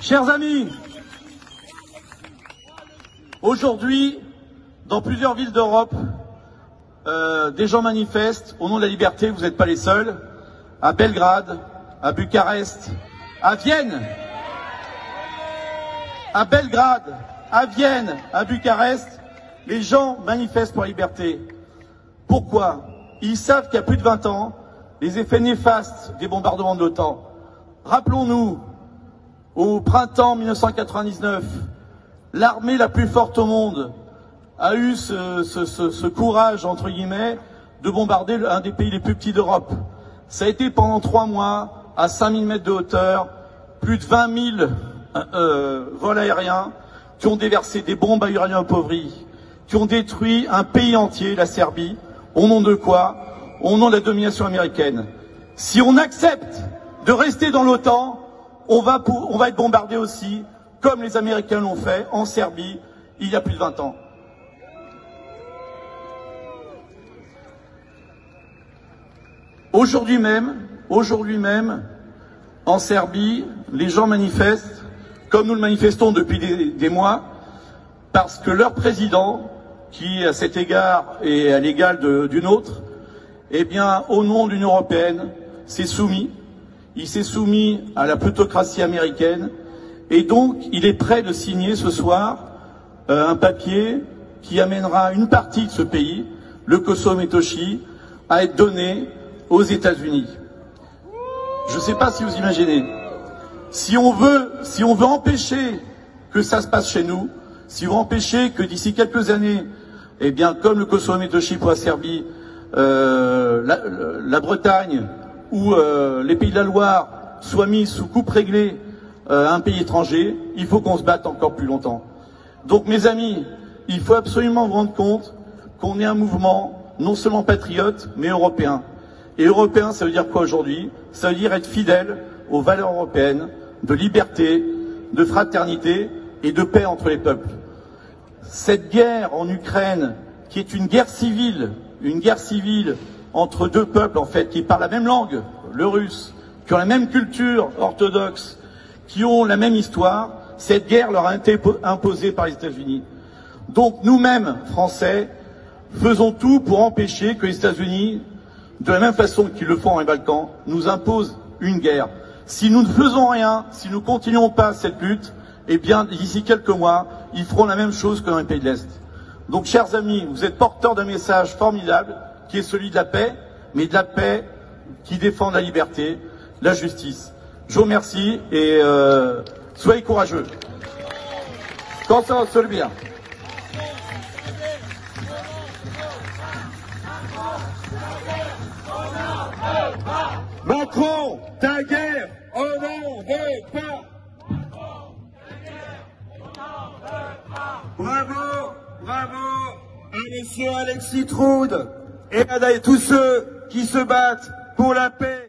Chers amis, aujourd'hui, dans plusieurs villes d'Europe, des gens manifestent au nom de la liberté, vous n'êtes pas les seuls, à Belgrade, à Bucarest, à Vienne, à Belgrade, à Vienne, à Bucarest, les gens manifestent pour la liberté. Pourquoi? Ils savent qu'il y a plus de 20 ans, les effets néfastes des bombardements de l'OTAN. Rappelons-nous, au printemps 1999, l'armée la plus forte au monde a eu ce courage, entre guillemets, de bombarder un des pays les plus petits d'Europe. Ça a été pendant 3 mois, à 5000 mètres de hauteur, plus de 20 000 vols aériens qui ont déversé des bombes à uranium appauvri, qui ont détruit un pays entier, la Serbie. Au nom de quoi? Au nom de la domination américaine. Si on accepte de rester dans l'OTAN, on va être bombardé aussi, comme les Américains l'ont fait en Serbie il y a plus de 20 ans. Aujourd'hui même, en Serbie, les gens manifestent, comme nous le manifestons depuis des mois, parce que leur président, qui à cet égard est à l'égal du nôtre, eh bien, au nom de l'Union européenne, s'est soumis. Il s'est soumis à la plutocratie américaine et donc il est prêt de signer ce soir un papier qui amènera une partie de ce pays, le Kosovo Metochi, à être donné aux États-Unis. Je ne sais pas si vous imaginez. Si on veut empêcher que ça se passe chez nous, si on veut empêcher que d'ici quelques années, eh bien, comme le Kosovo Metochi pour la Serbie, la Bretagne ou les Pays de la Loire soient mis sous coupe réglée à un pays étranger, il faut qu'on se batte encore plus longtemps. Donc mes amis, il faut absolument vous rendre compte qu'on est un mouvement non seulement patriote, mais européen. Et européen, ça veut dire quoi aujourd'hui? Ça veut dire être fidèle aux valeurs européennes, de liberté, de fraternité et de paix entre les peuples. Cette guerre en Ukraine, qui est une guerre civile entre deux peuples en fait, qui parlent la même langue, le russe, qui ont la même culture orthodoxe, qui ont la même histoire, cette guerre leur a été imposée par les États-Unis. Donc nous-mêmes, Français, faisons tout pour empêcher que les États-Unis, de la même façon qu'ils le font dans les Balkans, nous imposent une guerre. Si nous ne faisons rien, si nous ne continuons pas cette lutte, eh bien d'ici quelques mois, ils feront la même chose que dans les pays de l'Est. Donc chers amis, vous êtes porteurs d'un message formidable, qui est celui de la paix, mais de la paix qui défend la liberté, la justice. Je vous remercie et soyez courageux. Quand ça se le bien. Macron, ta guerre, on n'en veut pas. Bravo, bravo à monsieur Alexis Troud et à tous ceux qui se battent pour la paix.